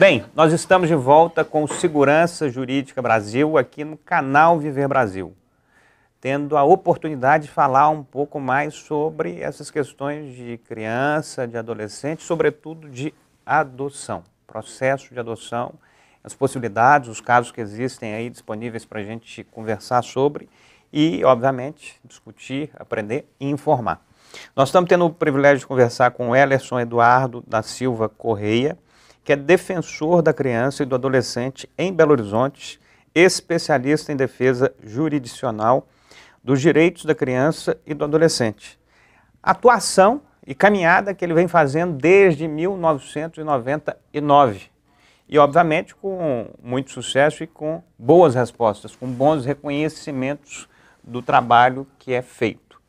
Bem, nós estamos de volta com o Segurança Jurídica Brasil aqui no canal Viver Brasil, tendo a oportunidade de falar um pouco mais sobre essas questões de criança, de adolescente, sobretudo de adoção, processo de adoção, as possibilidades, os casos que existem aí disponíveis para a gente conversar sobre e, obviamente, discutir, aprender e informar. Nós estamos tendo o privilégio de conversar com o Ellerson Eduardo da Silva Correia, que é defensor da criança e do adolescente em Belo Horizonte, especialista em defesa jurisdicional dos direitos da criança e do adolescente. Atuação e caminhada que ele vem fazendo desde 1999. E, obviamente, com muito sucesso e com boas respostas, com bons reconhecimentos do trabalho que é feito.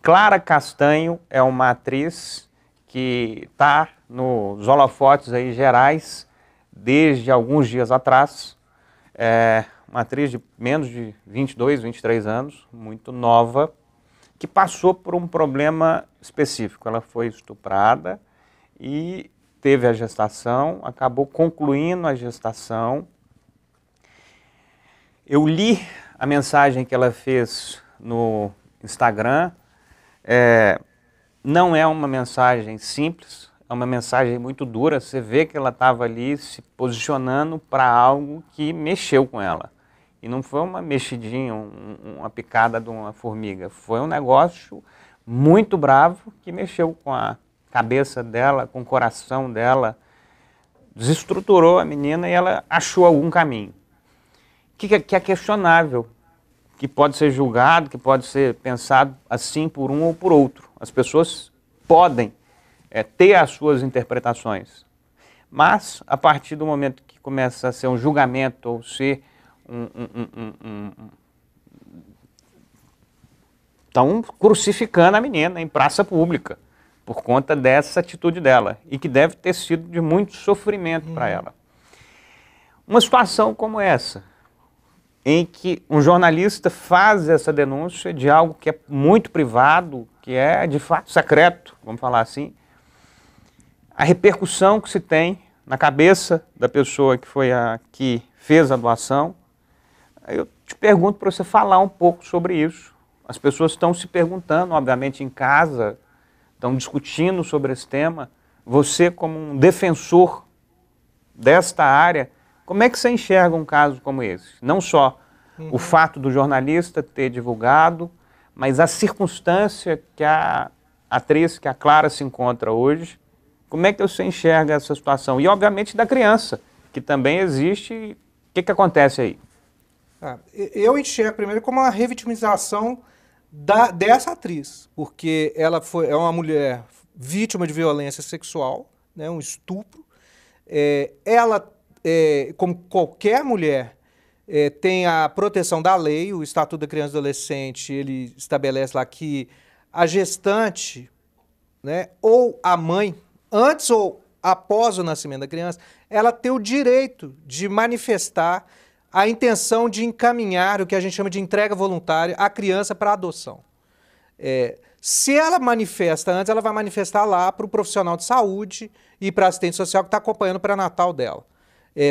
Clara Castanho é uma atriz que está nos holofotes aí gerais desde alguns dias atrás. É uma atriz de menos de 22, 23 anos, muito nova, que passou por um problema específico. Ela foi estuprada e teve a gestação, acabou concluindo a gestação. Eu li a mensagem que ela fez no Instagram. Não é uma mensagem simples, é uma mensagem muito dura. Você vê que ela estava ali se posicionando para algo que mexeu com ela. E não foi uma mexidinha, uma picada de uma formiga. Foi um negócio muito bravo que mexeu com a cabeça dela, com o coração dela, desestruturou a menina e ela achou algum caminho. Que é questionável, que pode ser julgado, que pode ser pensado assim por um ou por outro. As pessoas podem ter as suas interpretações, mas a partir do momento que começa a ser um julgamento ou ser estão crucificando a menina em praça pública por conta dessa atitude dela e que deve ter sido de muito sofrimento para ela. Uma situação como essa, em que um jornalista faz essa denúncia de algo que é muito privado, que é de fato secreto, vamos falar assim, a repercussão que se tem na cabeça da pessoa que foi a que fez a doação. Eu te pergunto para você falar um pouco sobre isso. As pessoas estão se perguntando, obviamente, em casa, estão discutindo sobre esse tema. Você, como um defensor desta área, como é que você enxerga um caso como esse? Não só o fato do jornalista ter divulgado, mas a circunstância que a atriz, que a Clara se encontra hoje. Como é que você enxerga essa situação? E, obviamente, da criança, que também existe. O que acontece aí? Eu enxergo primeiro como uma revitimização dessa atriz, porque ela é uma mulher vítima de violência sexual, né, um estupro. Ela, como qualquer mulher, tem a proteção da lei. O Estatuto da Criança e do Adolescente, ele estabelece lá que a gestante, né, ou a mãe, antes ou após o nascimento da criança, ela tem o direito de manifestar a intenção de encaminhar o que a gente chama de entrega voluntária à criança para adoção. Se ela manifesta antes, ela vai manifestar lá para o profissional de saúde e para a assistente social que está acompanhando o pré-natal dela.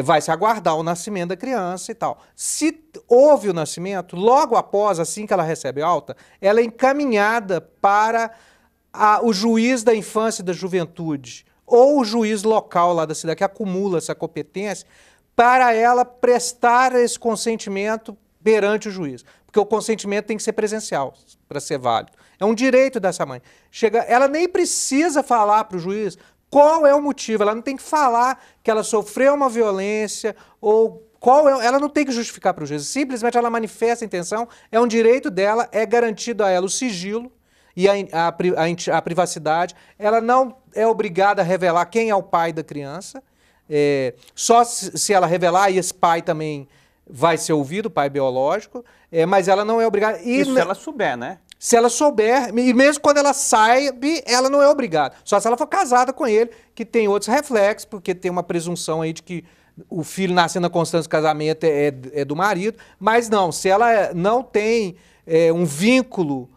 Vai se aguardar o nascimento da criança e tal. Se houve o nascimento, logo após, assim que ela recebe alta, ela é encaminhada para o juiz da infância e da juventude ou o juiz local lá da cidade, que acumula essa competência, para ela prestar esse consentimento perante o juiz. Porque o consentimento tem que ser presencial para ser válido. É um direito dessa mãe. Ela nem precisa falar para o juiz qual é o motivo, ela não tem que falar que ela sofreu uma violência ou ela não tem que justificar para o juiz. Simplesmente ela manifesta a intenção, é um direito dela, é garantido a ela o sigilo e a privacidade. Ela não é obrigada a revelar quem é o pai da criança. Só se ela revelar, e esse pai também vai ser ouvido, o pai biológico, mas ela não é obrigada. Isso se ela souber, né? Se ela souber, e mesmo quando ela sabe, ela não é obrigada. Só se ela for casada com ele, que tem outros reflexos, porque tem uma presunção aí de que o filho nascendo na constância do casamento é do marido. Mas não, se ela não tem um vínculo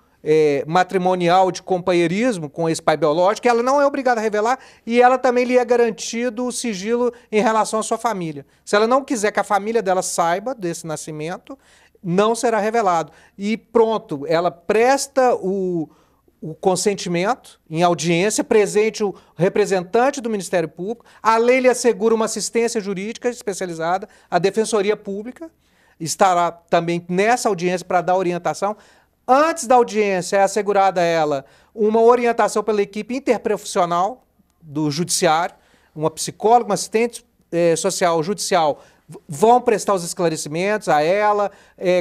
matrimonial de companheirismo com esse pai biológico, ela não é obrigada a revelar e ela também lhe é garantido o sigilo em relação à sua família. Se ela não quiser que a família dela saiba desse nascimento, não será revelado. E pronto, ela presta o consentimento em audiência, presente o representante do Ministério Público, a lei lhe assegura uma assistência jurídica especializada, a Defensoria Pública estará também nessa audiência para dar orientação. Antes da audiência é assegurada a ela uma orientação pela equipe interprofissional do judiciário, uma psicóloga, uma assistente social judicial vão prestar os esclarecimentos a ela,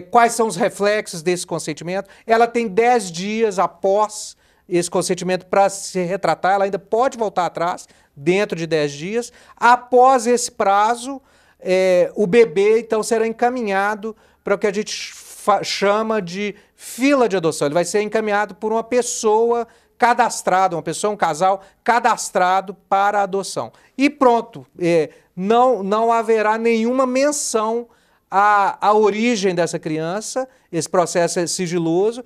quais são os reflexos desse consentimento. Ela tem 10 dias após esse consentimento para se retratar, ela ainda pode voltar atrás, dentro de 10 dias. Após esse prazo, o bebê, então, será encaminhado para o que a gente chama de fila de adoção. Ele vai ser encaminhado por uma pessoa cadastrada, um casal cadastrado para a adoção. E pronto, não haverá nenhuma menção à origem dessa criança, esse processo é sigiloso,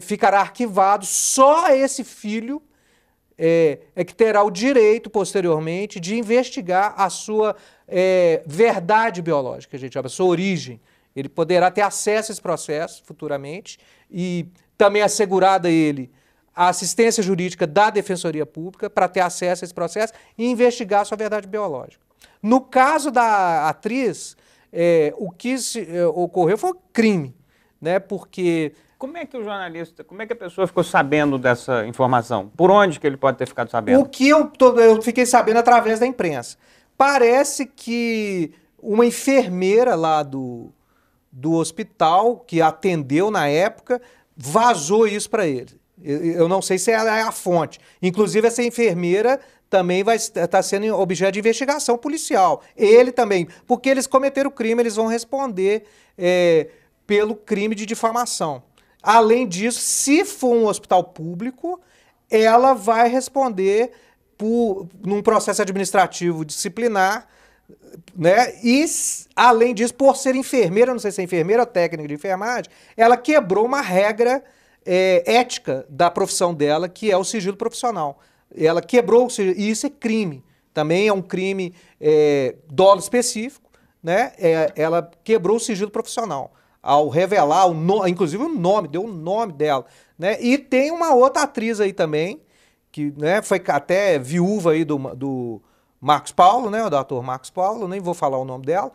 ficará arquivado, só esse filho que terá o direito, posteriormente, de investigar a sua verdade biológica, a gente chama, a sua origem. Ele poderá ter acesso a esse processo futuramente e também assegurada a ele a assistência jurídica da Defensoria Pública para ter acesso a esse processo e investigar a sua verdade biológica. No caso da atriz, o que ocorreu foi um crime, né? Porque... Como é que o jornalista, como é que a pessoa ficou sabendo dessa informação? Por onde que ele pode ter ficado sabendo? O que eu fiquei sabendo através da imprensa. Parece que uma enfermeira lá do hospital, que atendeu na época, vazou isso para ele. Eu não sei se ela é a fonte. Inclusive, essa enfermeira também vai estar sendo objeto de investigação policial. Ele também, porque eles cometeram o crime, eles vão responder pelo crime de difamação. Além disso, se for um hospital público, ela vai responder num processo administrativo disciplinar, né? E, além disso, por ser enfermeira, não sei se é enfermeira ou técnica de enfermagem, ela quebrou uma regra ética da profissão dela, que é o sigilo profissional. Ela quebrou o sigilo, e isso é crime. Também é um crime dolo específico, né? Ela quebrou o sigilo profissional ao revelar, inclusive o nome, deu o nome dela, né? E tem uma outra atriz aí também, que, né, foi até viúva aí do Marcos Paulo, né, do ator Marcos Paulo, nem vou falar o nome dela,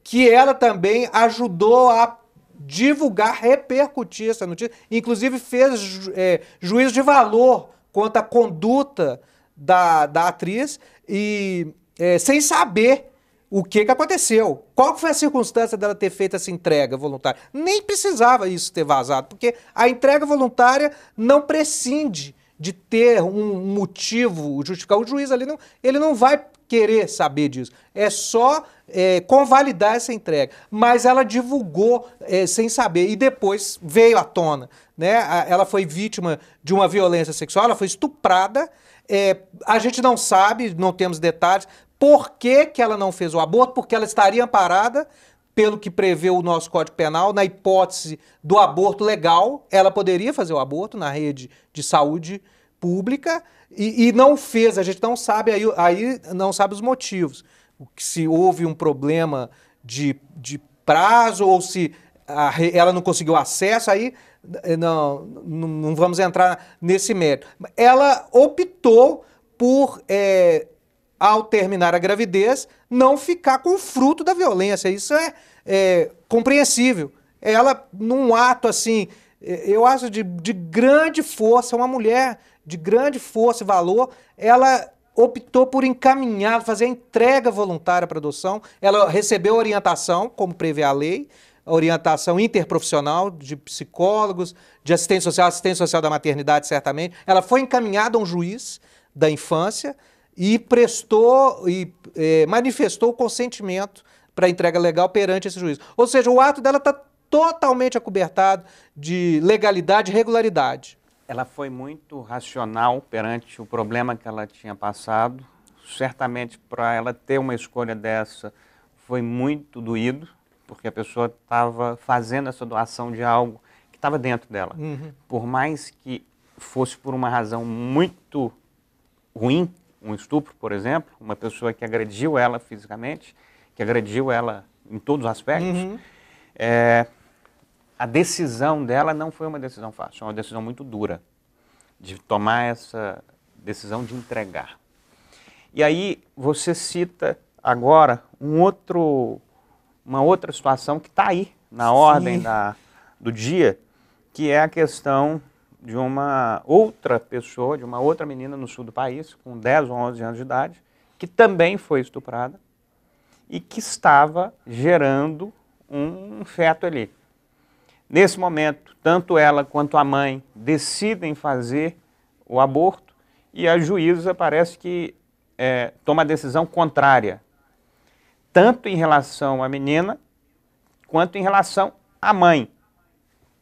que ela também ajudou a divulgar, repercutir essa notícia, inclusive fez juízo de valor quanto à conduta da atriz, e sem saber o que aconteceu. Qual foi a circunstância dela ter feito essa entrega voluntária? Nem precisava isso ter vazado, porque a entrega voluntária não prescinde de ter um motivo justificar. O juiz ali ele não vai querer saber disso. É só convalidar essa entrega. Mas ela divulgou sem saber e depois veio à tona, né? Ela foi vítima de uma violência sexual, ela foi estuprada. A gente não sabe, não temos detalhes, por que ela não fez o aborto, porque ela estaria amparada pelo que prevê o nosso Código Penal, na hipótese do aborto legal, ela poderia fazer o aborto na rede de saúde pública e não fez. A gente não sabe, aí não sabe os motivos. Se houve um problema de prazo ou se ela não conseguiu acesso, aí não vamos entrar nesse mérito. Ela optou por, ao terminar a gravidez, não ficar com o fruto da violência. Isso é compreensível. Ela, num ato assim, eu acho de grande força, uma mulher de grande força e valor, ela optou por encaminhar, fazer a entrega voluntária para adoção. Ela recebeu orientação, como prevê a lei, orientação interprofissional de psicólogos, de assistente social da maternidade, certamente. Ela foi encaminhada a um juiz da infância e prestou e manifestou o consentimento para a entrega legal perante esse juiz. Ou seja, o ato dela está totalmente acobertado de legalidade e regularidade. Ela foi muito racional perante o problema que ela tinha passado. Certamente, para ela ter uma escolha dessa, foi muito doído, porque a pessoa estava fazendo essa doação de algo que estava dentro dela. Por mais que fosse por uma razão muito ruim, um estupro, por exemplo, uma pessoa que agrediu ela fisicamente, que agrediu ela em todos os aspectos, a decisão dela não foi uma decisão fácil, foi uma decisão muito dura, de tomar essa decisão de entregar. E aí você cita agora uma outra situação que está aí, na ordem do dia, que é a questão de uma outra pessoa, de uma outra menina no sul do país, com 10 ou 11 anos de idade, que também foi estuprada e que estava gerando um feto ali. Nesse momento, tanto ela quanto a mãe decidem fazer o aborto e a juíza parece que toma a decisão contrária, tanto em relação à menina quanto em relação à mãe.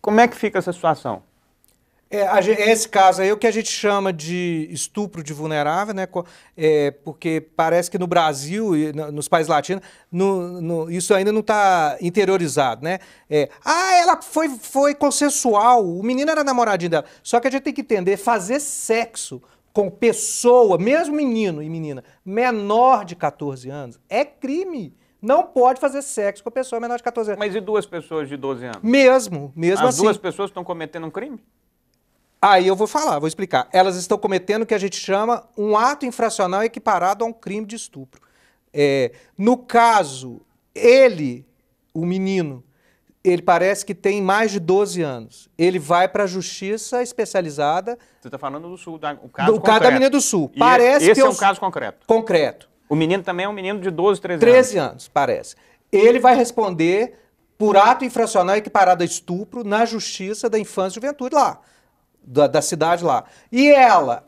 Como é que fica essa situação? Esse caso aí é o que a gente chama de estupro de vulnerável, né? Porque parece que no Brasil e nos países latinos isso ainda não está interiorizado, né? Ela foi consensual, o menino era namoradinho dela. Só que a gente tem que entender, fazer sexo com pessoa, mesmo menino e menina, menor de 14 anos, é crime. Não pode fazer sexo com pessoa menor de 14 anos. Mas e duas pessoas de 12 anos? Mesmo As assim. duas pessoas estão cometendo um crime? Aí eu vou explicar. Elas estão cometendo o que a gente chama um ato infracional equiparado a um crime de estupro. No caso, o menino, ele parece que tem mais de 12 anos. Ele vai para a justiça especializada. Você está falando do sul, o caso do caso da menina do sul. Esse é um caso concreto? Concreto. O menino também é um menino de 12, 13 anos? 13 anos, parece. Ele vai responder por ato infracional equiparado a estupro na justiça da infância e juventude lá. Da cidade lá. E ela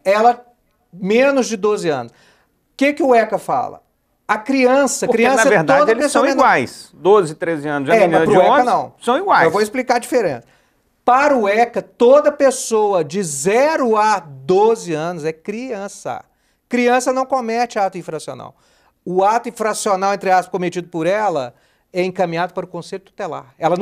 menos de 12 anos. O que o ECA fala? A criança... Porque, na verdade, toda eles são iguais. 12, 13 anos. A menina de 11 ECA, não. São iguais. Eu vou explicar a diferença. Para o ECA, toda pessoa de 0 a 12 anos é criança. Criança não comete ato infracional. O ato infracional, entre aspas, cometido por ela é encaminhado para o Conselho Tutelar. Ela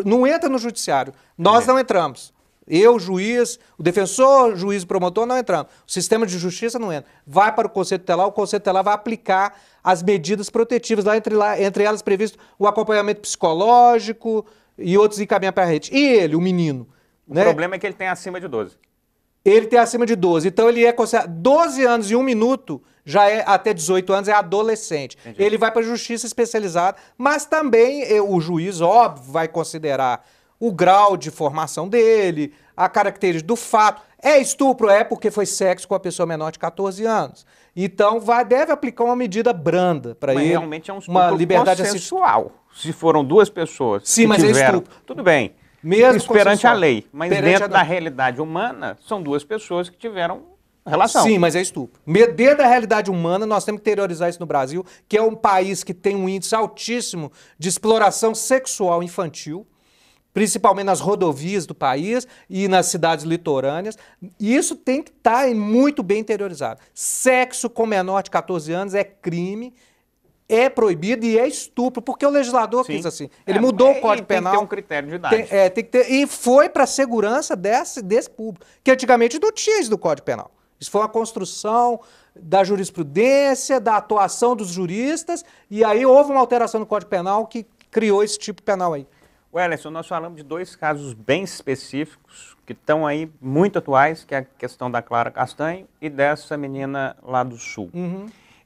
não entra no judiciário. Nós não entramos. Eu, juiz, o defensor, juiz e promotor não entramos. O sistema de justiça não entra. Vai para o Conselho Tutelar, o Conselho Tutelar vai aplicar as medidas protetivas, entre elas previsto o acompanhamento psicológico e outros encaminhamentos para a rede. E ele, o menino? O problema é que ele tem acima de 12. Ele tem acima de 12. Então ele é considerado 12 anos e 1 minuto, já é até 18 anos, é adolescente. Entendi. Ele vai para a justiça especializada, mas também o juiz, óbvio, vai considerar o grau de formação dele, a característica do fato. É estupro? Porque foi sexo com a pessoa menor de 14 anos. Então deve aplicar uma medida branda para ele. Realmente é um estupro uma liberdade consensual. Se foram duas pessoas Sim, mas tiveram, é estupro. Tudo bem. Mesmo perante a lei. Mas dentro da realidade humana, são duas pessoas que tiveram relação. Sim, mas é estupro. Dentro da realidade humana, nós temos que interiorizar isso no Brasil, que é um país que tem um índice altíssimo de exploração sexual infantil, principalmente nas rodovias do país e nas cidades litorâneas. E isso tem que estar muito bem interiorizado. Sexo com menor de 14 anos é crime, é proibido e é estupro, porque o legislador quis assim. Ele mudou o Código Penal. Tem que ter um critério de idade. Tem que ter, e foi para a segurança desse público, que antigamente não tinha isso do Código Penal. Isso foi uma construção da jurisprudência, da atuação dos juristas, e aí houve uma alteração no Código Penal que criou esse tipo penal aí. Wellerson, nós falamos de dois casos bem específicos, que estão aí muito atuais, que é a questão da Clara Castanho e dessa menina lá do Sul.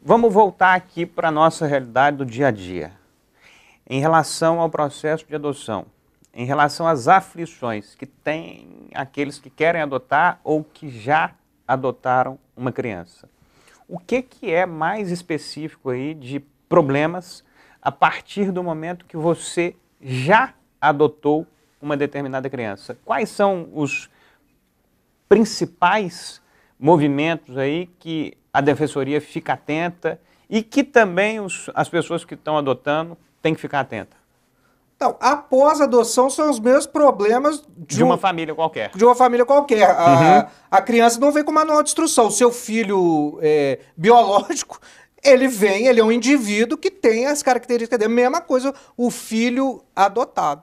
Vamos voltar aqui para a nossa realidade do dia a dia. Em relação ao processo de adoção, em relação às aflições que tem aqueles que querem adotar ou que já adotaram uma criança. O que é mais específico aí de problemas a partir do momento que você já adotou uma determinada criança? Quais são os principais movimentos aí que a Defensoria fica atenta e que também as pessoas que estão adotando têm que ficar atentas? Então, após a adoção são os mesmos problemas de uma família qualquer. De uma família qualquer. A criança não vem com manual de instrução. O seu filho biológico, ele é um indivíduo que tem as características dele. Mesma coisa o filho adotado.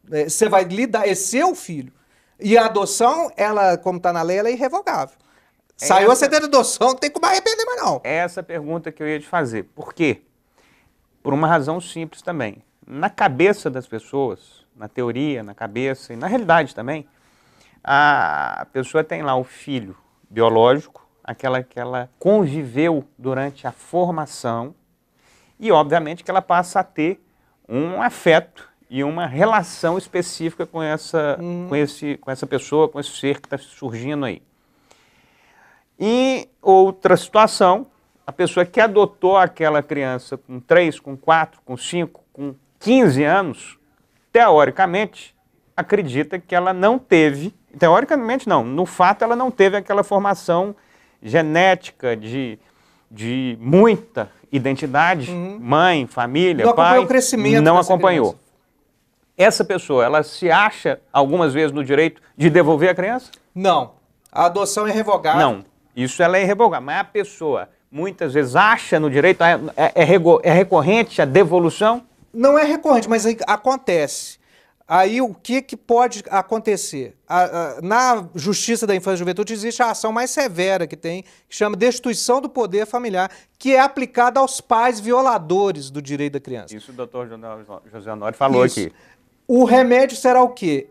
Você vai lidar, é seu filho. E a adoção, ela, como está na lei, ela é irrevogável. Saiu a certidão de adoção, não tem como arrepender mais não. É essa pergunta que eu ia te fazer. Por quê? Por uma razão simples também. Na cabeça das pessoas, na teoria, na cabeça e na realidade também, a pessoa tem lá o filho biológico, aquela que ela conviveu durante a formação e, obviamente, que ela passa a ter um afeto e uma relação específica com essa pessoa, com esse ser que está surgindo aí. E outra situação, a pessoa que adotou aquela criança com 3, com 4, com 5, com 15 anos, teoricamente, acredita que ela não teve, teoricamente não, no fato ela não teve aquela formação genética de muita identidade, mãe, família, não pai, acompanhou o crescimento não dessa acompanhou. criança. Essa pessoa, ela se acha algumas vezes no direito de devolver a criança? Não. A adoção é revogável. Não. Isso ela é irrevogável. Mas a pessoa muitas vezes acha no direito, é recorrente a devolução? Não é recorrente, mas acontece. Aí o que pode acontecer? Na Justiça da Infância e Juventude existe a ação mais severa que tem, que chama destituição do poder familiar, que é aplicada aos pais violadores do direito da criança. Isso o doutor José Honório falou aqui. O remédio será o quê?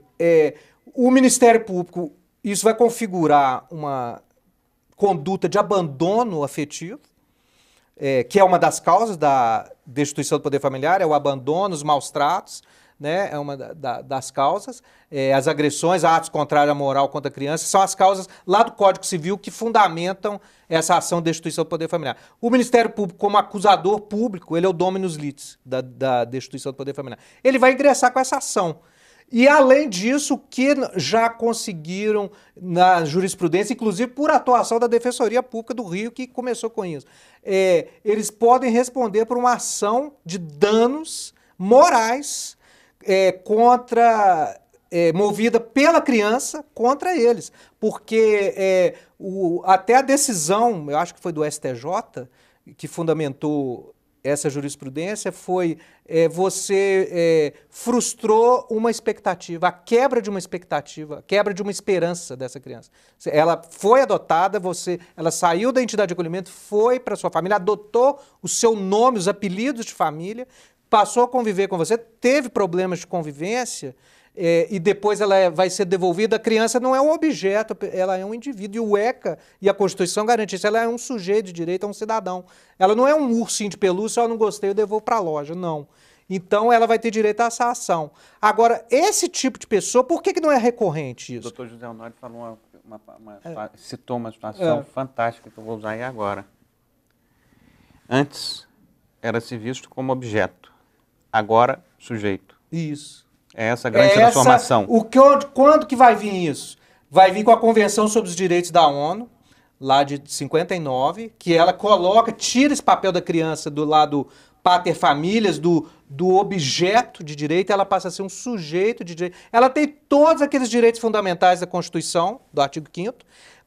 O Ministério Público, isso vai configurar uma conduta de abandono afetivo, que é uma das causas da destituição do poder familiar, é o abandono, os maus tratos, né? É uma das causas. As agressões, atos contrários à moral contra a criança, são as causas lá do Código Civil que fundamentam essa ação de destituição do poder familiar. O Ministério Público, como acusador público, ele é o dominus litis da destituição do poder familiar. Ele vai ingressar com essa ação. E, além disso, o que já conseguiram na jurisprudência, inclusive por atuação da Defensoria Pública do Rio, que começou com isso, eles podem responder por uma ação de danos morais movida pela criança contra eles. Porque até a decisão, eu acho que foi do STJ, que fundamentou essa jurisprudência, foi você frustrou uma expectativa, a quebra de uma expectativa, a quebra de uma esperança dessa criança. Ela foi adotada, ela saiu da entidade de acolhimento, foi para sua família, adotou o seu nome, os apelidos de família, passou a conviver com você, teve problemas de convivência, e depois ela vai ser devolvida. A criança não é um objeto, ela é um indivíduo. E o ECA e a Constituição garantem isso. Ela é um sujeito de direito, é um cidadão. Ela não é um ursinho de pelúcia, eu não gostei, eu devolvo para a loja. Não. Então ela vai ter direito a essa ação. Agora, esse tipo de pessoa, por que não é recorrente isso? O doutor José Honório falou citou uma situação fantástica que eu vou usar aí agora. Antes era-se visto como objeto, agora sujeito. Isso. É essa a grande transformação. Quando que vai vir isso? Vai vir com a Convenção sobre os Direitos da ONU, lá de 59, que ela tira esse papel da criança do lado pater familias, do objeto de direito, ela passa a ser um sujeito de direito. Ela tem todos aqueles direitos fundamentais da Constituição, do artigo 5º,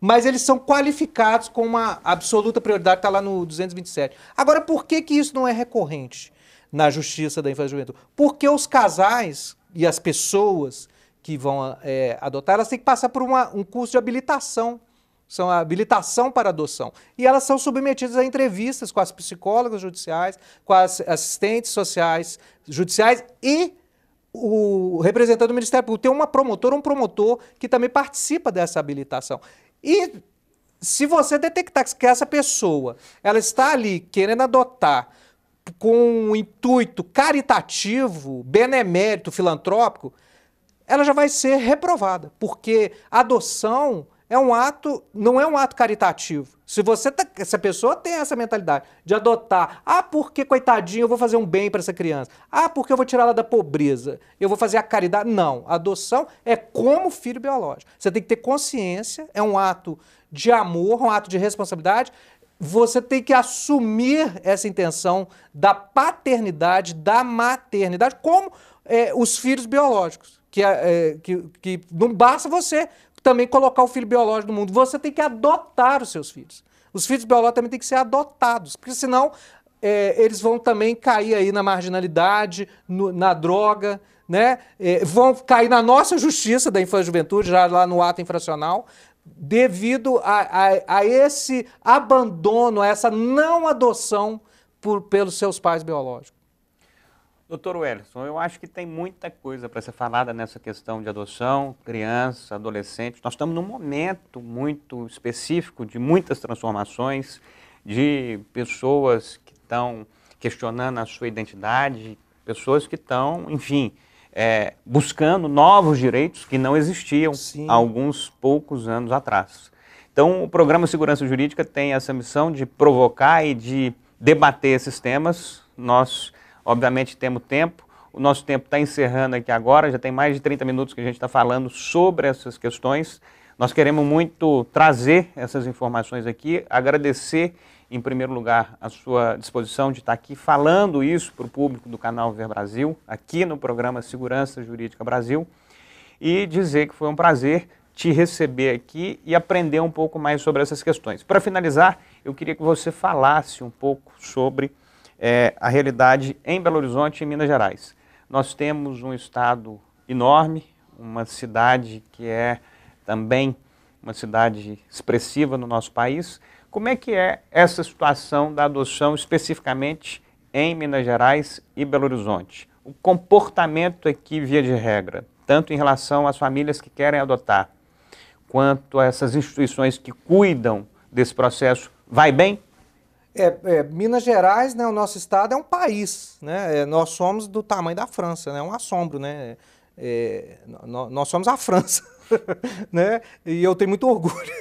mas eles são qualificados com uma absoluta prioridade, que está lá no 227. Agora, por que isso não é recorrente na Justiça da Infância e Juventude? Porque os casais e as pessoas que vão adotar, elas têm que passar por um curso de habilitação. São a habilitação para adoção. E elas são submetidas a entrevistas com as psicólogas judiciais, com as assistentes sociais judiciais e o representante do Ministério Público. Tem uma promotora, um promotor que também participa dessa habilitação. E se você detectar que essa pessoa ela está ali querendo adotar com um intuito caritativo, benemérito, filantrópico, ela já vai ser reprovada, porque a adoção não é um ato caritativo. Se a pessoa tem essa mentalidade de adotar, porque, coitadinho, eu vou fazer um bem para essa criança, porque eu vou tirar ela da pobreza, eu vou fazer a caridade. Não, a adoção é como filho biológico. Você tem que ter consciência, é um ato de amor, um ato de responsabilidade. Você tem que assumir essa intenção da paternidade, da maternidade, como os filhos biológicos. Que não basta você também colocar o filho biológico no mundo, você tem que adotar os seus filhos. Os filhos biológicos também têm que ser adotados, porque senão eles vão também cair aí na marginalidade, na droga, né? Vão cair na nossa justiça da infância e juventude, já lá no ato infracional, devido a esse abandono, a essa não adoção pelos seus pais biológicos. Doutor Welleson, eu acho que tem muita coisa para ser falada nessa questão de adoção, criança, adolescente. Nós estamos num momento muito específico de muitas transformações, de pessoas que estão questionando a sua identidade, pessoas que estão, enfim, buscando novos direitos que não existiam há alguns poucos anos atrás. Então, o programa Segurança Jurídica tem essa missão de provocar e de debater esses temas. Nós, obviamente, temos tempo. O nosso tempo está encerrando aqui agora, já tem mais de 30 minutos que a gente está falando sobre essas questões. Nós queremos muito trazer essas informações aqui, agradecer, em primeiro lugar, a sua disposição de estar aqui falando isso para o público do canal Ver Brasil, aqui no programa Segurança Jurídica Brasil, e dizer que foi um prazer te receber aqui e aprender um pouco mais sobre essas questões. Para finalizar, eu queria que você falasse um pouco sobre a realidade em Belo Horizonte e Minas Gerais. Nós temos um estado enorme, uma cidade que é também uma cidade expressiva no nosso país. Como é que é essa situação da adoção especificamente em Minas Gerais e Belo Horizonte? O comportamento aqui, via de regra, tanto em relação às famílias que querem adotar, quanto a essas instituições que cuidam desse processo, vai bem? Minas Gerais, né, o nosso estado é um país, né? Nós somos do tamanho da França, né? É um assombro, né? Nós somos a França, né? E eu tenho muito orgulho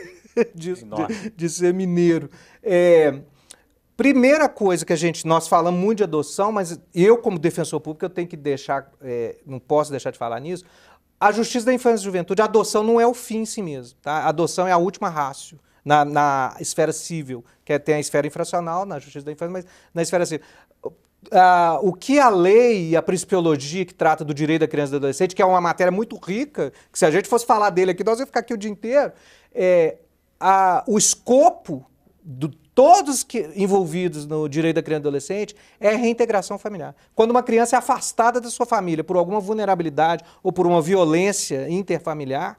disso, de ser mineiro. Primeira coisa que nós falamos muito de adoção, mas eu, como defensor público, eu tenho que deixar, não posso deixar de falar nisso. A justiça da infância e juventude, a adoção não é o fim em si mesmo, tá? A adoção é a última ratio na esfera civil, que tem a esfera infracional, na justiça da infância, mas na esfera civil. O que a lei e a principiologia que trata do direito da criança e do adolescente, que é uma matéria muito rica, que se a gente fosse falar dele aqui, nós ia ficar aqui o dia inteiro, o escopo de todos envolvidos no direito da criança e do adolescente é a reintegração familiar. Quando uma criança é afastada da sua família por alguma vulnerabilidade ou por uma violência interfamiliar,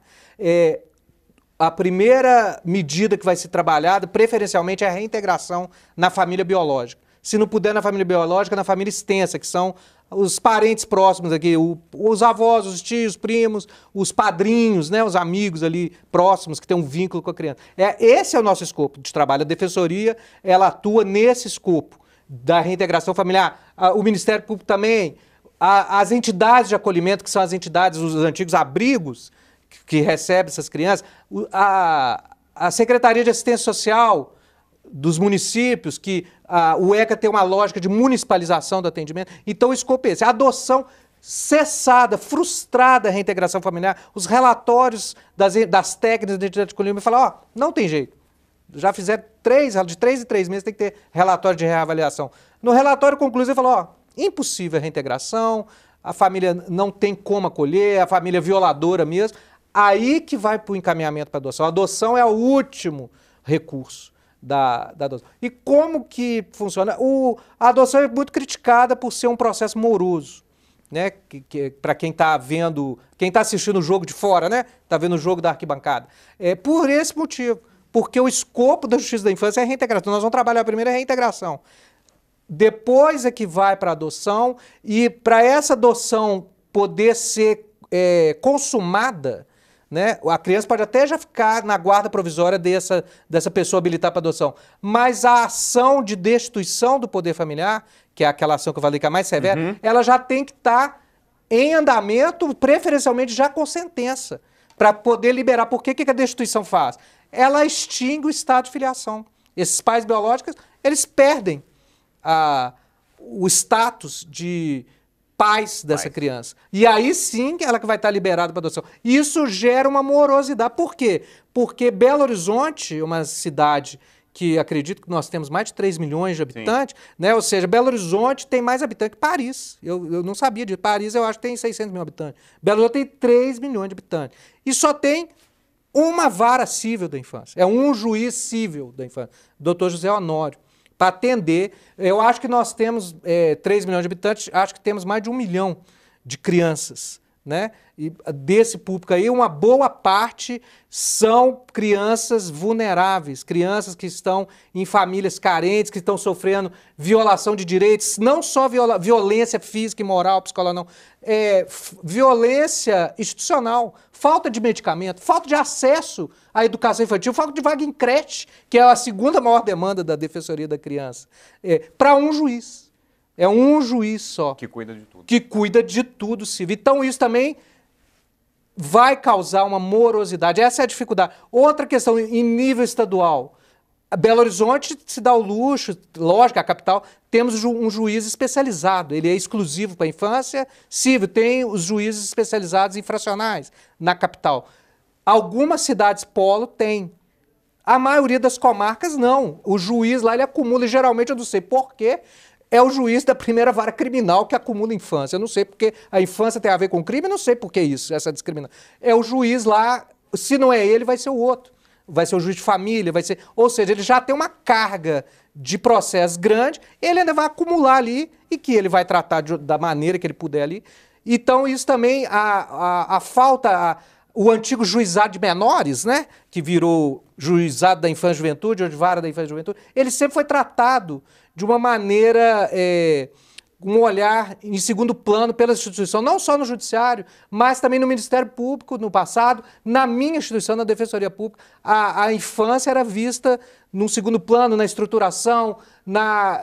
a primeira medida que vai ser trabalhada, preferencialmente, é a reintegração na família biológica. Se não puder na família biológica, na família extensa, que são os parentes próximos aqui, os avós, os tios, primos, os padrinhos, né, os amigos ali próximos que têm um vínculo com a criança. Esse é o nosso escopo de trabalho. A defensoria, ela atua nesse escopo da reintegração familiar. O Ministério Público também, as entidades de acolhimento, que são as entidades, os antigos abrigos, que recebe essas crianças, a Secretaria de Assistência Social dos municípios, que o ECA tem uma lógica de municipalização do atendimento. Então, o escopo é esse. A adoção cessada, frustrada, a reintegração familiar, os relatórios das técnicas de identidade de acolhimento falam, não tem jeito. Já fizeram de 3 em 3 meses, tem que ter relatório de reavaliação. No relatório conclusivo, falou, impossível a reintegração, a família não tem como acolher, a família viоladora mesmo. Aí que vai para o encaminhamento para a adoção. A adoção é o último recurso da adoção. E como que funciona? A adoção é muito criticada por ser um processo moroso, né? Para quem está vendo, quem está assistindo o jogo de fora, né? Está vendo o jogo da arquibancada. Por esse motivo, porque o escopo da justiça da infância é a reintegração. Nós vamos trabalhar primeiro a reintegração. Depois é que vai para a adoção, e para essa adoção poder ser consumada, né? A criança pode até já ficar na guarda provisória dessa pessoa habilitar para adoção, mas a ação de destituição do poder familiar, que é aquela ação que eu falei que é a mais severa, ela já tem que estar em andamento, preferencialmente já com sentença, para poder liberar. Por que a destituição faz? Ela extingue o estado de filiação. Esses pais biológicos, eles perdem o status de pais dessa criança. E aí sim ela que vai estar liberada para adoção. Isso gera uma morosidade. Por quê? Porque Belo Horizonte, uma cidade que acredito que nós temos mais de 3 milhões de habitantes, né? Ou seja, Belo Horizonte tem mais habitantes que Paris. Eu não sabia disso. Paris eu acho que tem 600 mil habitantes. Belo Horizonte tem 3 milhões de habitantes. E só tem uma vara civil da infância. É um juiz civil da infância, Dr. José Honório. para atender. Eu acho que nós temos 3 milhões de habitantes, acho que temos mais de 1 milhão de crianças, né? E desse público aí, uma boa parte são crianças vulneráveis, crianças que estão em famílias carentes, que estão sofrendo violação de direitos, não só violência física e moral, psicológica, não, violência institucional, falta de medicamento, falta de acesso à educação infantil, falta de vaga em creche, que é a segunda maior demanda da Defensoria da Criança, para um juiz. É um juiz só. Que cuida de tudo. Que cuida de tudo, Silvio. Então isso também vai causar uma morosidade. Essa é a dificuldade. Outra questão, em nível estadual. Belo Horizonte se dá o luxo, lógico, a capital, temos um juiz especializado. Ele é exclusivo para a infância. Silvio, tem os juízes especializados em infracionais na capital. Algumas cidades polo tem. A maioria das comarcas não. O juiz lá, ele acumula, geralmente, eu não sei porquê, é o juiz da primeira vara criminal que acumula infância. Eu não sei porque a infância tem a ver com crime, eu não sei por que isso, essa discriminação. É o juiz lá, se não é ele, vai ser o outro. Vai ser o juiz de família, vai ser... Ou seja, ele já tem uma carga de processo grande, ele ainda vai acumular ali e que ele vai tratar da maneira que ele puder ali. Então, isso também, a falta... O antigo juizado de menores, né, que virou juizado da infância e juventude, ou de vara da infância e juventude, ele sempre foi tratado de uma maneira, um olhar em segundo plano pela instituição, não só no judiciário, mas também no Ministério Público, no passado, na minha instituição, na Defensoria Pública, a infância era vista num segundo plano, na estruturação, na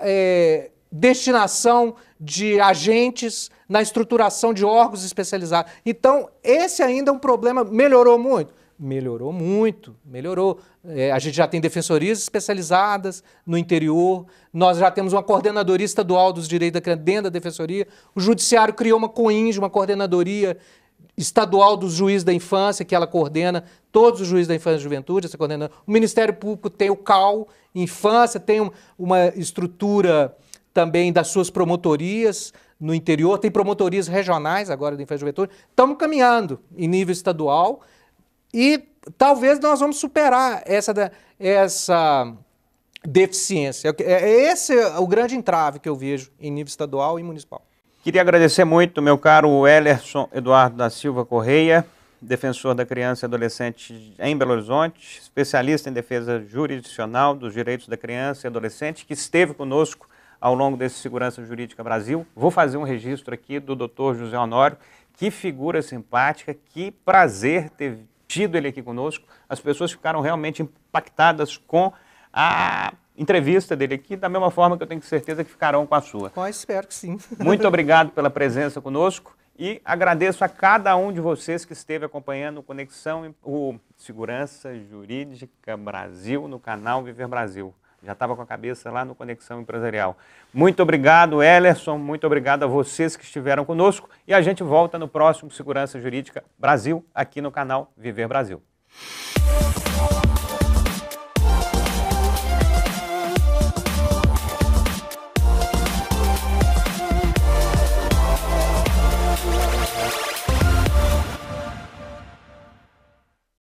destinação de agentes, na estruturação de órgãos especializados. Então, esse ainda é um problema. Melhorou muito? Melhorou muito, melhorou. A gente já tem defensorias especializadas no interior, nós já temos uma coordenadoria estadual dos direitos da criança dentro da defensoria, o judiciário criou uma COINJ, uma coordenadoria estadual dos juízes da infância, que ela coordena todos os juízes da infância e juventude, essa coordena. O Ministério Público tem o CAU, infância, tem uma estrutura também das suas promotorias no interior, tem promotorias regionais agora da infância e juventude. Estamos caminhando em nível estadual e talvez nós vamos superar essa deficiência. Esse é o grande entrave que eu vejo em nível estadual e municipal. Queria agradecer muito, meu caro Ellerson Eduardo da Silva Correia, defensor da criança e adolescente em Belo Horizonte, especialista em defesa jurisdicional dos direitos da criança e adolescente, que esteve conosco ao longo desse Segurança Jurídica Brasil. Vou fazer um registro aqui do Dr. José Honório, que figura simpática, que prazer ter tido ele aqui conosco. As pessoas ficaram realmente impactadas com a entrevista dele aqui, da mesma forma que eu tenho certeza que ficarão com a sua. Espero que sim. Muito obrigado pela presença conosco e agradeço a cada um de vocês que esteve acompanhando o Conexão, o Segurança Jurídica Brasil no canal Viver Brasil. Já estava com a cabeça lá no Conexão Empresarial. Muito obrigado, Ellerson. Muito obrigado a vocês que estiveram conosco. E a gente volta no próximo Segurança Jurídica Brasil, aqui no canal Viver Brasil.